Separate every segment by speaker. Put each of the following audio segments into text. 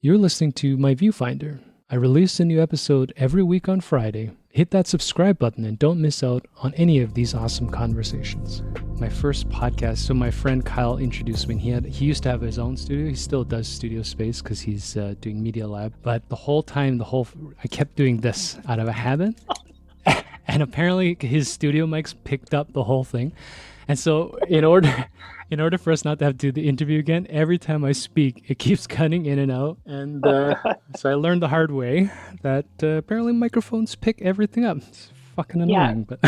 Speaker 1: You're listening to My Viewfinder. I release a new episode every week on Friday. Hit that subscribe button and don't miss out on any of these awesome conversations. My first podcast, so my friend Kyle introduced me. He used to have his own studio. He still does studio space because he's doing Media Lab. But the whole time, I kept doing this out of a habit. And apparently his studio mics picked up the whole thing. And so in order for us not to have to do the interview again, every time I speak, it keeps cutting in and out. And so I learned the hard way that apparently microphones pick everything up. It's fucking annoying, but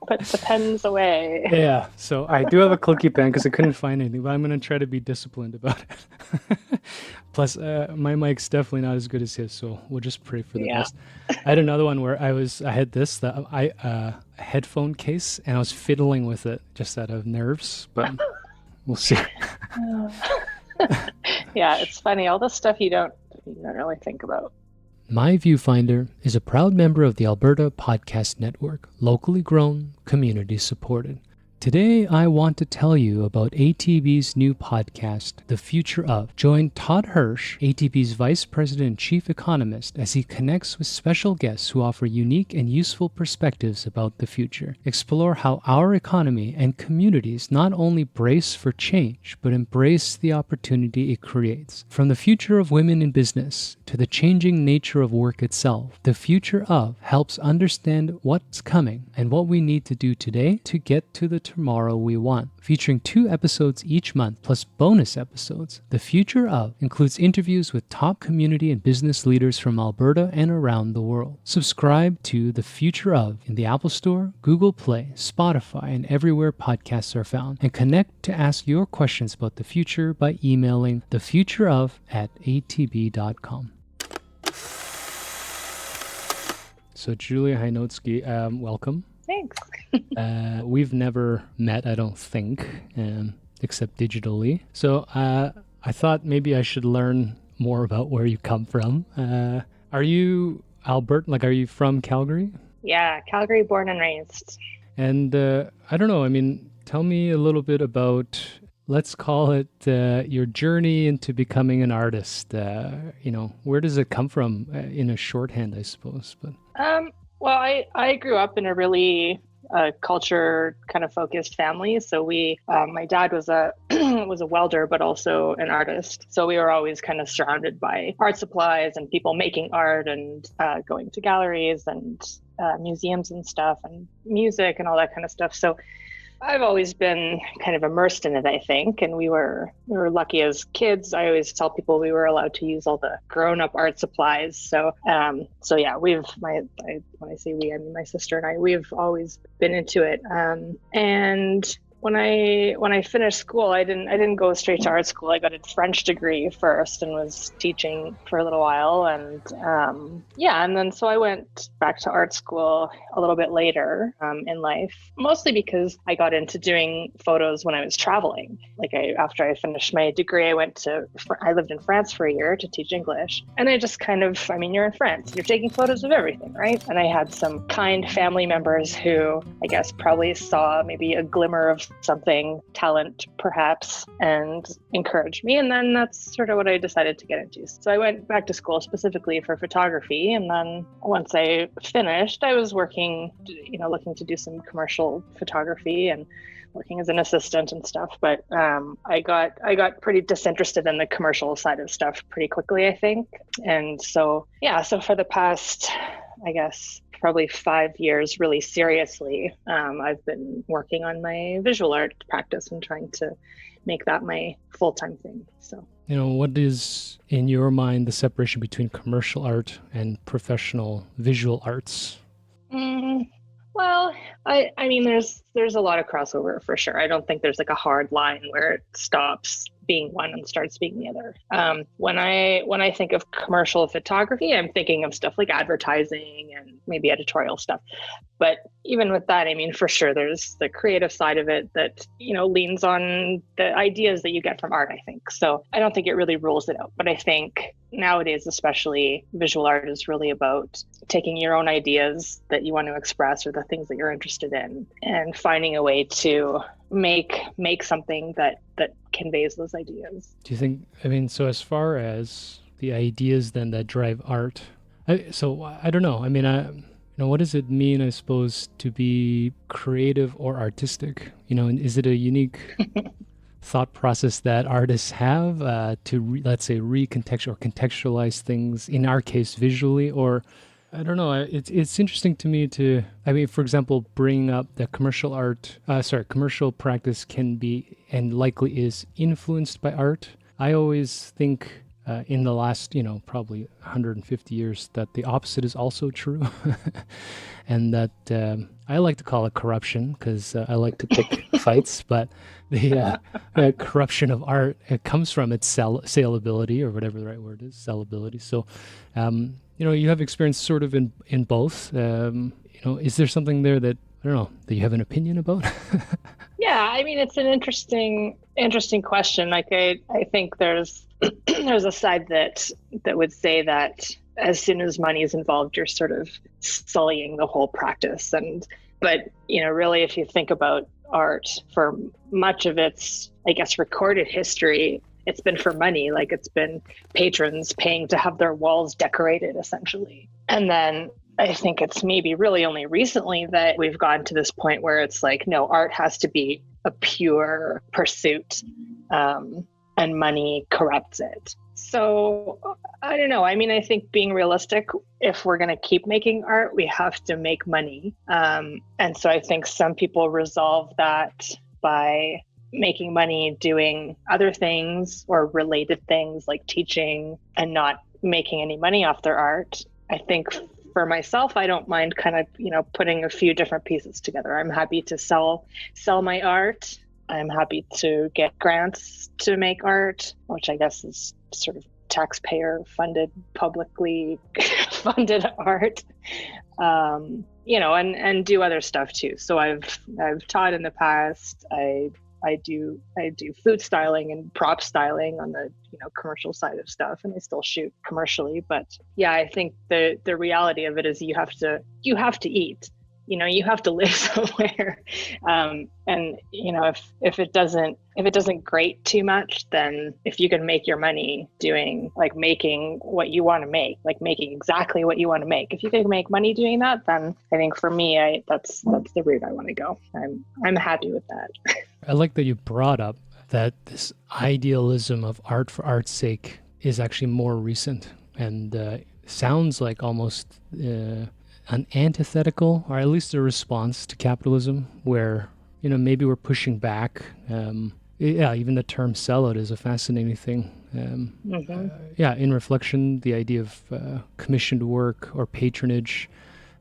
Speaker 2: puts the pens away.
Speaker 1: Yeah, so I do have a clicky pen because I couldn't find anything, but I'm going to try to be disciplined about it. Plus, my mic's definitely not as good as his, so we'll just pray for the best. I had another one where I had a headphone case, and I was fiddling with it just out of nerves, but we'll see.
Speaker 2: Yeah, it's funny. All the stuff you don't really think about.
Speaker 1: My Viewfinder is a proud member of the Alberta Podcast Network, locally grown, community supported. Today, I want to tell you about ATB's new podcast, The Future Of. Join Todd Hirsch, ATB's Vice President and Chief Economist, as he connects with special guests who offer unique and useful perspectives about the future. Explore how our economy and communities not only brace for change, but embrace the opportunity it creates. From the future of women in business to the changing nature of work itself, The Future Of helps understand what's coming and what we need to do today to get to the tomorrow we want. Featuring 2 episodes each month plus bonus episodes, The Future Of includes interviews with top community and business leaders from Alberta and around the world. Subscribe to The Future Of in the Apple Store, Google Play, Spotify, and everywhere podcasts are found. And connect to ask your questions about the future by emailing thefutureof@atb.com. So Julya Hajnoczky, welcome.
Speaker 2: Thanks.
Speaker 1: We've never met, I don't think, except digitally. So I thought maybe I should learn more about where you come from. Are you Albert? Are you from Calgary?
Speaker 2: Yeah, Calgary born and raised.
Speaker 1: And I don't know, tell me a little bit about, let's call it your journey into becoming an artist. Where does it come from in a shorthand, I suppose? But
Speaker 2: well, I grew up in a really culture kind of focused family. So my dad was a was a welder, but also an artist. So we were always kind of surrounded by art supplies and people making art and going to galleries and museums and stuff and music and all that kind of stuff. So I've always been kind of immersed in it, I think, and we were lucky as kids. I always tell people we were allowed to use all the grown-up art supplies. So yeah, when I say we, I mean my sister and I, we've always been into it. And when I finished school, I didn't go straight to art school. I got a French degree first and was teaching for a little while, and and then so I went back to art school a little bit later in life, mostly because I got into doing photos when I was traveling. After I finished my degree, I lived in France for a year to teach English, and I just kind of, you're in France, you're taking photos of everything, right? And I had some kind family members who I guess probably saw maybe a glimmer of something, talent perhaps, and encouraged me. And then that's sort of what I decided to get into. So I went back to school specifically for photography. And then once I finished, I was working, looking to do some commercial photography and working as an assistant and stuff. But I got pretty disinterested in the commercial side of stuff pretty quickly, I think. And so for the past, I guess, probably 5 years really seriously, I've been working on my visual art practice and trying to make that my full-time thing. So,
Speaker 1: what is in your mind the separation between commercial art and professional visual arts?
Speaker 2: Well, I mean, there's a lot of crossover for sure. I don't think there's a hard line where it stops being one and starts being the other. When I think of commercial photography, I'm thinking of stuff like advertising and maybe editorial stuff. But even with that, for sure, there's the creative side of it that, leans on the ideas that you get from art, I think. So I don't think it really rules it out. But I think nowadays, especially, visual art is really about taking your own ideas that you want to express or the things that you're interested in and finding a way to make something that conveys those ideas.
Speaker 1: Do you think, so as far as the ideas then that drive art, I don't know. What does it mean, I suppose, to be creative or artistic? And is it a unique thought process that artists have let's say, contextualize things, in our case, visually? Or, I don't know, it's interesting to me to, for example, bring up that commercial practice can be and likely is influenced by art. I always think in the last, probably 150 years, that the opposite is also true. And that I like to call it corruption, because I like to pick fights, but the corruption of art, it comes from its saleability, or whatever the right word is, sellability. So, you have experience sort of in both. Is there something there that, I don't know, that you have an opinion about?
Speaker 2: Yeah, it's an interesting question. Like, I think there's there's a side that would say that as soon as money is involved, you're sort of sullying the whole practice. But really, if you think about art, for much of its, I guess, recorded history, it's been for money. Like, it's been patrons paying to have their walls decorated, essentially. And then I think it's maybe really only recently that we've gotten to this point where it's like, no, art has to be a pure pursuit, and money corrupts it. So I don't know. I think, being realistic, if we're going to keep making art, we have to make money. And so I think some people resolve that by making money doing other things or related things like teaching, and not making any money off their art. I think for myself, I don't mind kind of, putting a few different pieces together. I'm happy to sell my art. I'm happy to get grants to make art, which I guess is sort of taxpayer funded, publicly funded art, and do other stuff too. So I've taught in the past. I do food styling and prop styling on the commercial side of stuff, and I still shoot commercially. But yeah, I think the reality of it is you have to eat. You have to live somewhere, and if it doesn't grate too much, then if you can make your money doing, like, making what you want to make, like making exactly what you want to make, if you can make money doing that, then I think for me, that's the route I want to go. I'm happy with that.
Speaker 1: I like that you brought up that this idealism of art for art's sake is actually more recent, and sounds like almost an antithetical, or at least a response to capitalism, where maybe we're pushing back. Even the term sellout is a fascinating thing. In reflection, the idea of commissioned work or patronage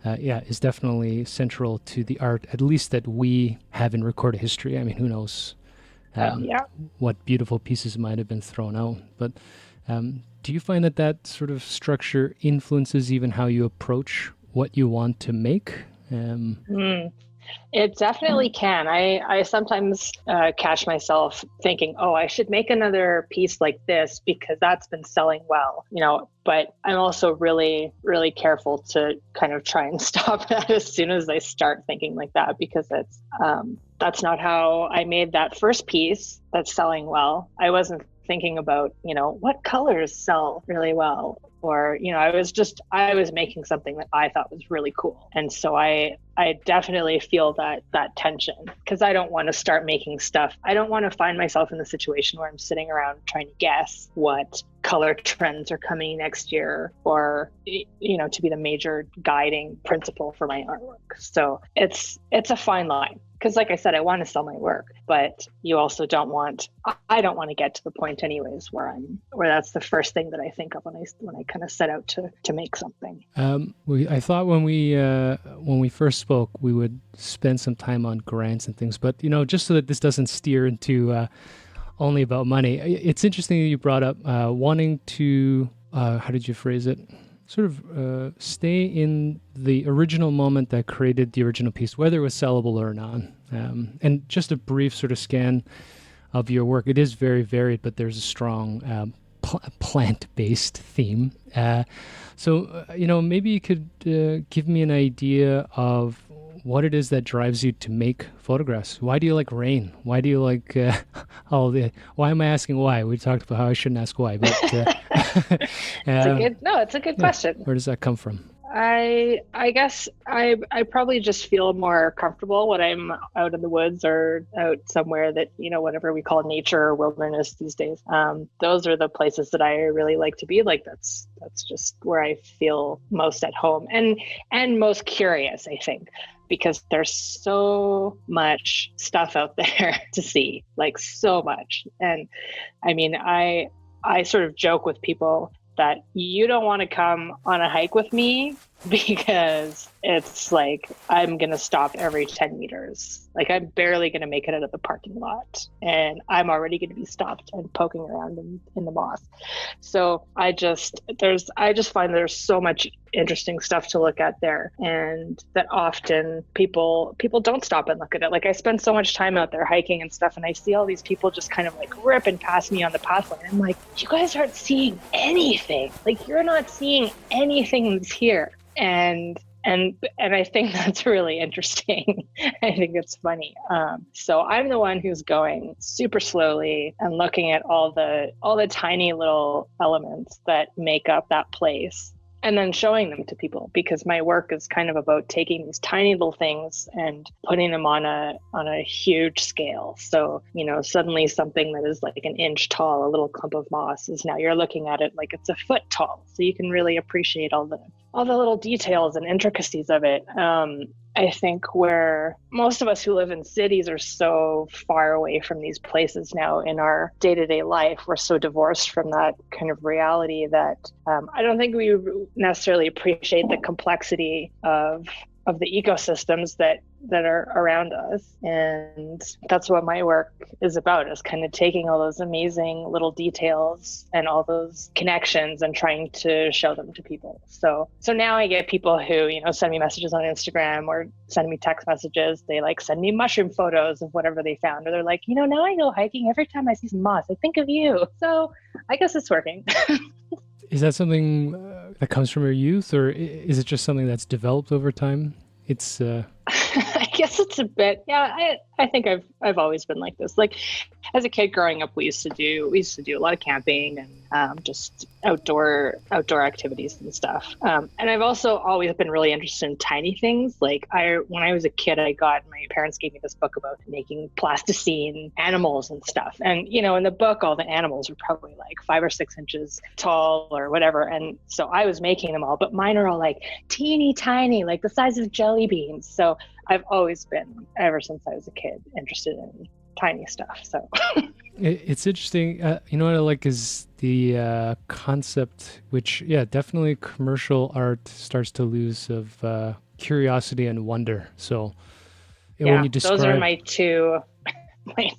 Speaker 1: is definitely central to the art, at least that we have in recorded history. Who knows what beautiful pieces might have been thrown out. But do you find that sort of structure influences even how you approach what you want to make?
Speaker 2: It definitely can. I sometimes catch myself thinking, oh, I should make another piece like this because that's been selling well, but I'm also really, really careful to kind of try and stop that as soon as I start thinking like that, because that's not how I made that first piece that's selling well. I wasn't thinking about, what colors sell really well, or, I was making something that I thought was really cool. And so I definitely feel that tension, because I don't want to start making stuff. I don't want to find myself in the situation where I'm sitting around trying to guess what color trends are coming next year, or, to be the major guiding principle for my artwork. So it's a fine line. Because like I said, I want to sell my work, but you also I don't want to get to the point anyways where that's the first thing that I think of when I kind of set out to make something.
Speaker 1: I thought when we first spoke, we would spend some time on grants and things, but just so that this doesn't steer into only about money, it's interesting that you brought up wanting to, how did you phrase it? Sort of stay in the original moment that created the original piece, whether it was sellable or not. And just a brief sort of scan of your work. It is very varied, but there's a strong plant-based theme. So maybe you could give me an idea of what it is that drives you to make photographs. Why do you like rain? Why do you like why am I asking why? We talked about how I shouldn't ask why, but
Speaker 2: it's a good question.
Speaker 1: Where does that come from?
Speaker 2: I guess I probably just feel more comfortable when I'm out in the woods or out somewhere that, whatever we call nature or wilderness these days. Those are the places that I really like to be. Like that's just where I feel most at home and most curious, I think, because there's so much stuff out there to see, like so much. And I mean, I sort of joke with people that you don't want to come on a hike with me because it's like I'm going to stop every 10 meters. Like I'm barely going to make it out of the parking lot and I'm already going to be stopped and poking around in the moss. So I just find there's so much interesting stuff to look at there, and that often people don't stop and look at it. Like I spend so much time out there hiking and stuff, and I see all these people just kind of like ripping past me on the pathway. I'm like, you guys aren't seeing anything. Like you're not seeing anything that's here. And I think that's really interesting. I think it's funny. So I'm the one who's going super slowly and looking at all the tiny little elements that make up that place, and then showing them to people, because my work is kind of about taking these tiny little things and putting them on a huge scale. So, suddenly something that is like an inch tall, a little clump of moss, is now you're looking at it like it's a foot tall. So you can really appreciate all the little details and intricacies of it. I think where most of us who live in cities are so far away from these places now in our day-to-day life, we're so divorced from that kind of reality that I don't think we necessarily appreciate the complexity of the ecosystems that are around us. And that's what my work is about, is kind of taking all those amazing little details and all those connections and trying to show them to people. So now I get people who, send me messages on Instagram or send me text messages. They like send me mushroom photos of whatever they found. Or they're like, now I go hiking. Every time I see some moss, I think of you. So I guess it's working.
Speaker 1: Is that something that comes from your youth, or is it just something that's developed over time? It's
Speaker 2: I guess it's a bit, yeah. I think I've always been like this. Like as a kid growing up, we used to do a lot of camping and just outdoor activities and stuff. And I've also always been really interested in tiny things. Like when I was a kid, my parents gave me this book about making plasticine animals and stuff. And in the book, all the animals were probably like 5 or 6 inches tall or whatever. And so I was making them all, but mine are all like teeny tiny, like the size of jelly beans. So I've always been, ever since I was a kid, interested in tiny stuff. So
Speaker 1: it's interesting. What I like is the concept, which, definitely commercial art starts to lose, of curiosity and wonder. So when you describe...
Speaker 2: those are my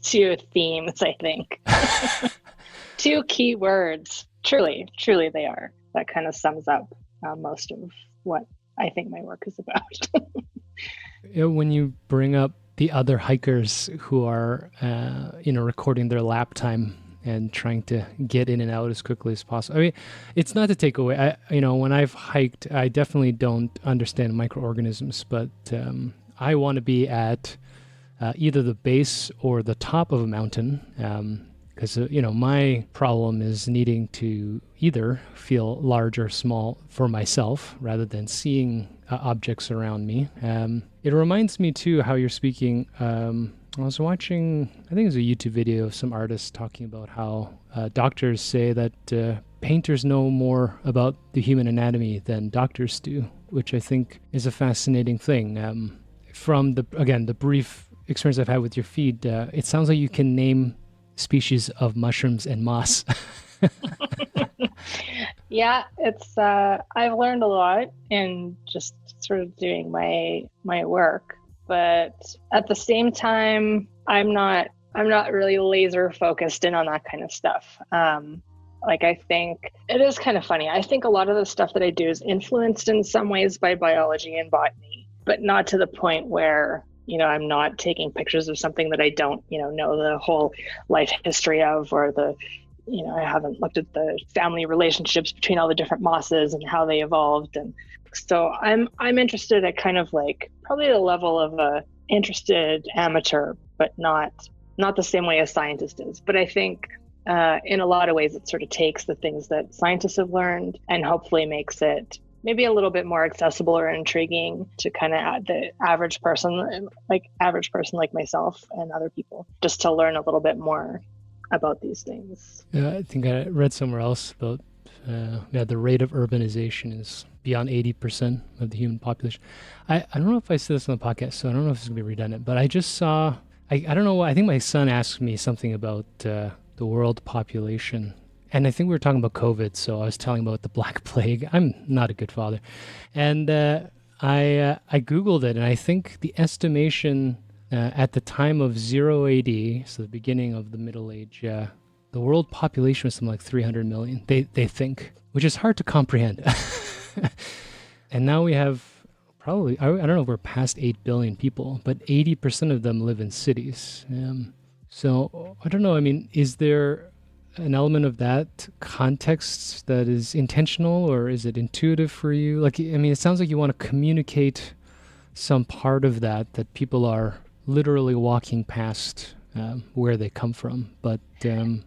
Speaker 2: two themes, I think. 2 key words. Truly they are. That kind of sums up most of what I think my work is about.
Speaker 1: When you bring up the other hikers who are, recording their lap time and trying to get in and out as quickly as possible. I mean, it's not to take away. When I've hiked, I definitely don't understand microorganisms, but I want to be at either the base or the top of a mountain. Because, my problem is needing to either feel large or small for myself rather than seeing objects around me. It reminds me, too, how you're speaking. I was watching, I think it was a YouTube video of some artists talking about how doctors say that painters know more about the human anatomy than doctors do, which I think is a fascinating thing. From the brief experience I've had with your feed, it sounds like you can name species of mushrooms and moss.
Speaker 2: Yeah, it's I've learned a lot in just sort of doing my work, but at the same time I'm not really laser focused in on that kind of stuff. I think it is kind of funny. I think a lot of the stuff that I do is influenced in some ways by biology and botany, but not to the point where I'm not taking pictures of something that I don't, know the whole life history of, or the I haven't looked at the family relationships between all the different mosses and how they evolved. And so I'm interested at kind of like probably the level of a interested amateur, but not the same way a scientist is. But I think in a lot of ways, it sort of takes the things that scientists have learned and hopefully makes it maybe a little bit more accessible or intriguing to kind of the average person like myself and other people, just to learn a little bit more about these things.
Speaker 1: Yeah, I think I read somewhere else about the rate of urbanization is beyond 80% of the human population. I don't know if I said this on the podcast, so I don't know if it's going to be redundant, but I just saw, I don't know, I think my son asked me something about the world population. And I think we were talking about COVID, so I was telling him about the Black Plague. I'm not a good father. And I Googled it, and I think the estimation at the time of 0 AD, so the beginning of the Middle Age, the world population was something like 300 million, they think, which is hard to comprehend. And now we have probably, I don't know if we're past 8 billion people, but 80% of them live in cities. So I don't know, I mean, is there an element of that context that is intentional, or is it intuitive for you? Like, I mean, it sounds like you want to communicate some part of that people are literally walking past where they come from. But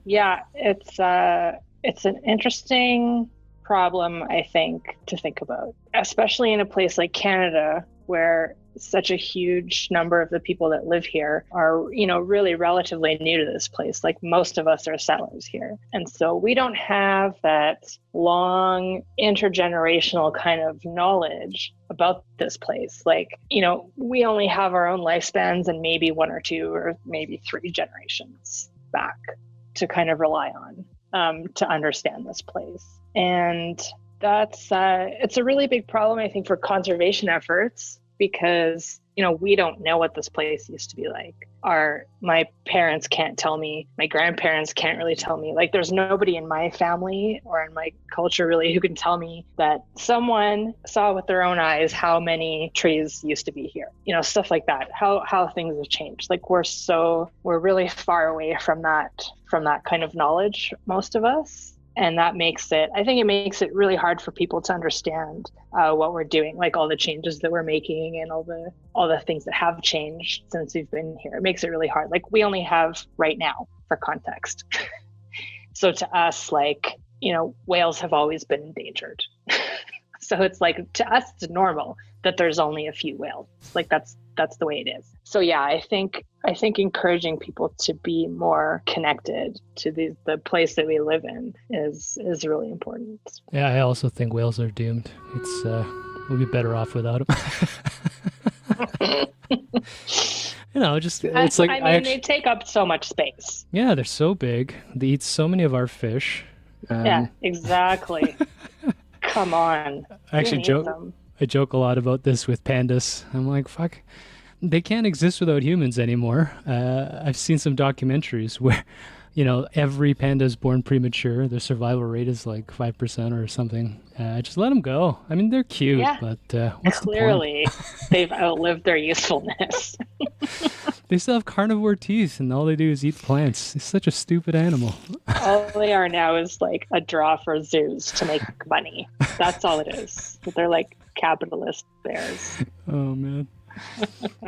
Speaker 2: yeah, it's an interesting problem, I think, to think about, especially in a place like Canada, where such a huge number of the people that live here are, really relatively new to this place. Like most of us are settlers here. And so we don't have that long intergenerational kind of knowledge about this place. Like, we only have our own lifespans and maybe 1 or 2 or maybe 3 generations back to kind of rely on to understand this place. And that's, it's a really big problem, I think, for conservation efforts, because, we don't know what this place used to be like. My parents can't tell me, my grandparents can't really tell me. Like, there's nobody in my family or in my culture really who can tell me that someone saw with their own eyes how many trees used to be here, stuff like that, how things have changed. Like, we're really far away from that kind of knowledge, most of us. And that makes it really hard for people to understand what we're doing, like all the changes that we're making and all the things that have changed since we've been here. It makes it really hard. Like, we only have right now for context. So to us, like, whales have always been endangered. So it's like, to us, it's normal that there's only a few whales. Like, that's the way it is. So yeah, I think encouraging people to be more connected to the place that we live in is really important.
Speaker 1: Yeah, I also think whales are doomed. It's we'll be better off without them. It's like,
Speaker 2: they take up so much space.
Speaker 1: Yeah, they're so big. They eat so many of our fish.
Speaker 2: Yeah, exactly. Come on.
Speaker 1: I joke a lot about this with pandas. I'm like, fuck, they can't exist without humans anymore. I've seen some documentaries where, every panda is born premature. Their survival rate is like 5% or something. Just let them go. I mean, they're cute,
Speaker 2: yeah,
Speaker 1: but what's
Speaker 2: clearly
Speaker 1: the point?
Speaker 2: They've outlived their usefulness.
Speaker 1: They still have carnivore teeth, and all they do is eat plants. It's such a stupid animal.
Speaker 2: All they are now is like a draw for zoos to make money. That's all it is. They're like capitalist bears.
Speaker 1: Oh, man.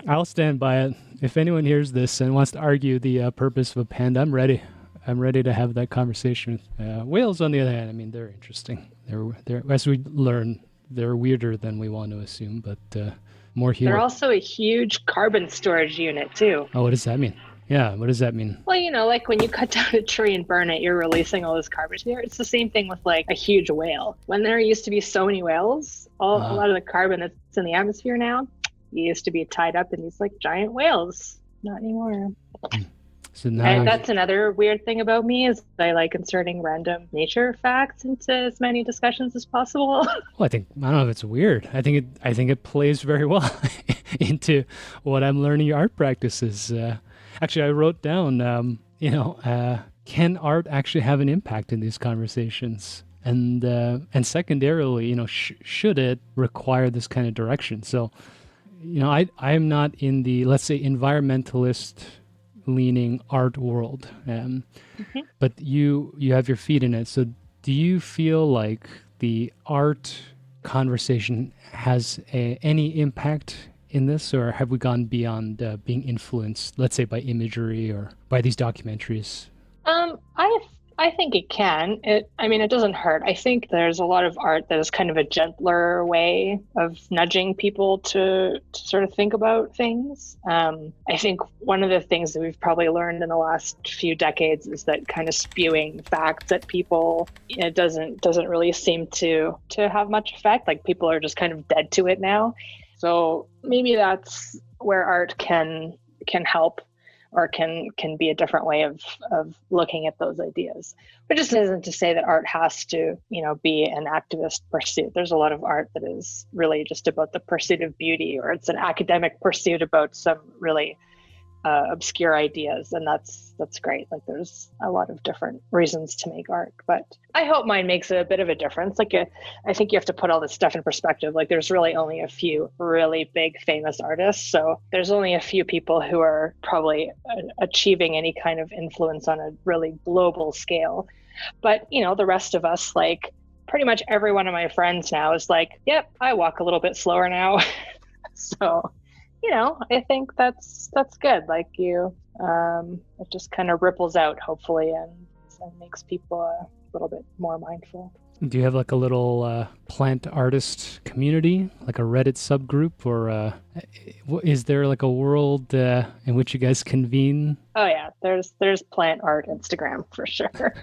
Speaker 1: I'll stand by it. If anyone hears this and wants to argue the purpose of a panda, I'm ready. I'm ready to have that conversation. Whales, on the other hand, I mean, they're interesting. They're as we learn, they're weirder than we want to assume, but more human.
Speaker 2: They're also a huge carbon storage unit too.
Speaker 1: Oh, what does that mean? Yeah, what does that mean?
Speaker 2: Well, like when you cut down a tree and burn it, you're releasing all this carbon here. It's the same thing with like a huge whale. When there used to be so many whales, a lot of the carbon that's in the atmosphere now, used to be tied up in these like giant whales. Not anymore.
Speaker 1: So now,
Speaker 2: and that's another weird thing about me is I like inserting random nature facts into as many discussions as possible.
Speaker 1: Well, I don't know if it's weird. I think it plays very well into what I'm learning your art practices. Actually, I wrote down, can art actually have an impact in these conversations? And secondarily, should it require this kind of direction? So, I'm not in the, let's say, environmentalist leaning art world.
Speaker 2: Mm-hmm.
Speaker 1: But you have your feet in it. So do you feel like the art conversation has any impact in this, or have we gone beyond being influenced, let's say, by imagery or by these documentaries?
Speaker 2: I think it can. It doesn't hurt. I think there's a lot of art that is kind of a gentler way of nudging people to sort of think about things. I think one of the things that we've probably learned in the last few decades is that kind of spewing facts at people, it doesn't really seem to have much effect. Like, people are just kind of dead to it now. So maybe that's where art can help, or can be a different way of looking at those ideas. But just isn't to say that art has to, be an activist pursuit. There's a lot of art that is really just about the pursuit of beauty, or it's an academic pursuit about some really obscure ideas, and that's great. Like, there's a lot of different reasons to make art, but I hope mine makes a bit of a difference. Like, I think you have to put all this stuff in perspective. Like, there's really only a few really big famous artists, so there's only a few people who are probably achieving any kind of influence on a really global scale. But the rest of us, like pretty much every one of my friends now, is like, yep, I walk a little bit slower now. So I think that's good. Like, it just kind of ripples out, hopefully, and makes people a little bit more mindful.
Speaker 1: Do you have like a little plant artist community, like a Reddit subgroup, or is there like a world in which you guys convene?
Speaker 2: Oh yeah, there's plant art Instagram for sure.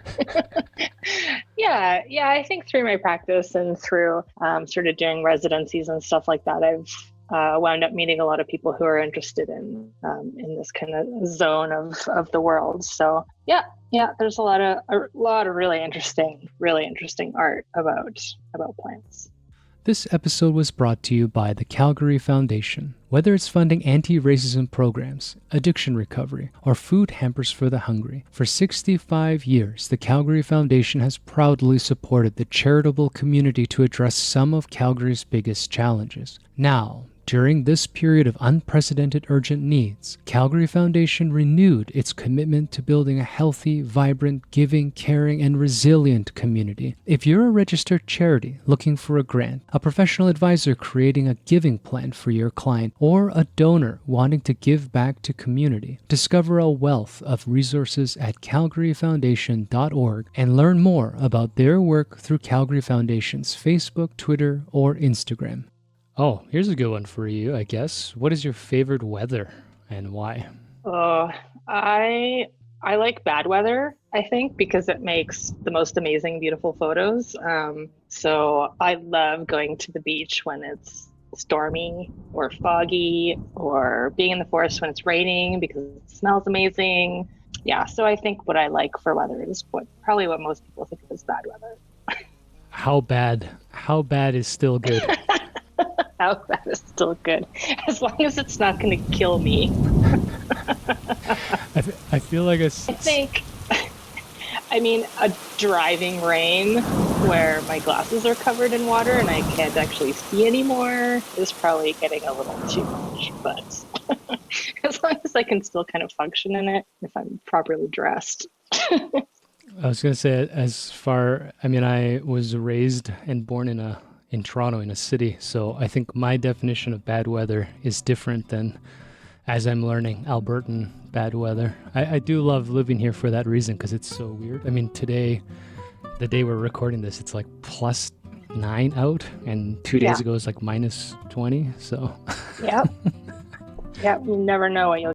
Speaker 2: Yeah, I think through my practice and through sort of doing residencies and stuff like that, I've wound up meeting a lot of people who are interested in this kind of zone of the world. So yeah, there's a lot of really interesting art about plants.
Speaker 1: This episode was brought to you by the Calgary Foundation. Whether it's funding anti-racism programs, addiction recovery, or food hampers for the hungry, for 65 years, the Calgary Foundation has proudly supported the charitable community to address some of Calgary's biggest challenges. Now, during this period of unprecedented urgent needs, Calgary Foundation renewed its commitment to building a healthy, vibrant, giving, caring, and resilient community. If you're a registered charity looking for a grant, a professional advisor creating a giving plan for your client, or a donor wanting to give back to community, discover a wealth of resources at calgaryfoundation.org and learn more about their work through Calgary Foundation's Facebook, Twitter, or Instagram. Oh, here's a good one for you, I guess. What is your favorite weather and why?
Speaker 2: I like bad weather, I think, because it makes the most amazing, beautiful photos. So I love going to the beach when it's stormy or foggy, or being in the forest when it's raining because it smells amazing. Yeah, so I think what I like for weather is probably what most people think of as bad weather.
Speaker 1: How bad is still good?
Speaker 2: How bad is still good, as long as it's not going to kill me.
Speaker 1: I feel like
Speaker 2: a driving rain where my glasses are covered in water and I can't actually see anymore is probably getting a little too much. But as long as I can still kind of function in it, if I'm properly dressed.
Speaker 1: I was going to say, I was raised and born in Toronto, in a city. So I think my definition of bad weather is different than, as I'm learning, Albertan bad weather. I do love living here for that reason, because it's so weird. I mean, today, the day we're recording this, it's like +9 out, and 2 days ago it was like -20. So
Speaker 2: Yeah, you never know what you'll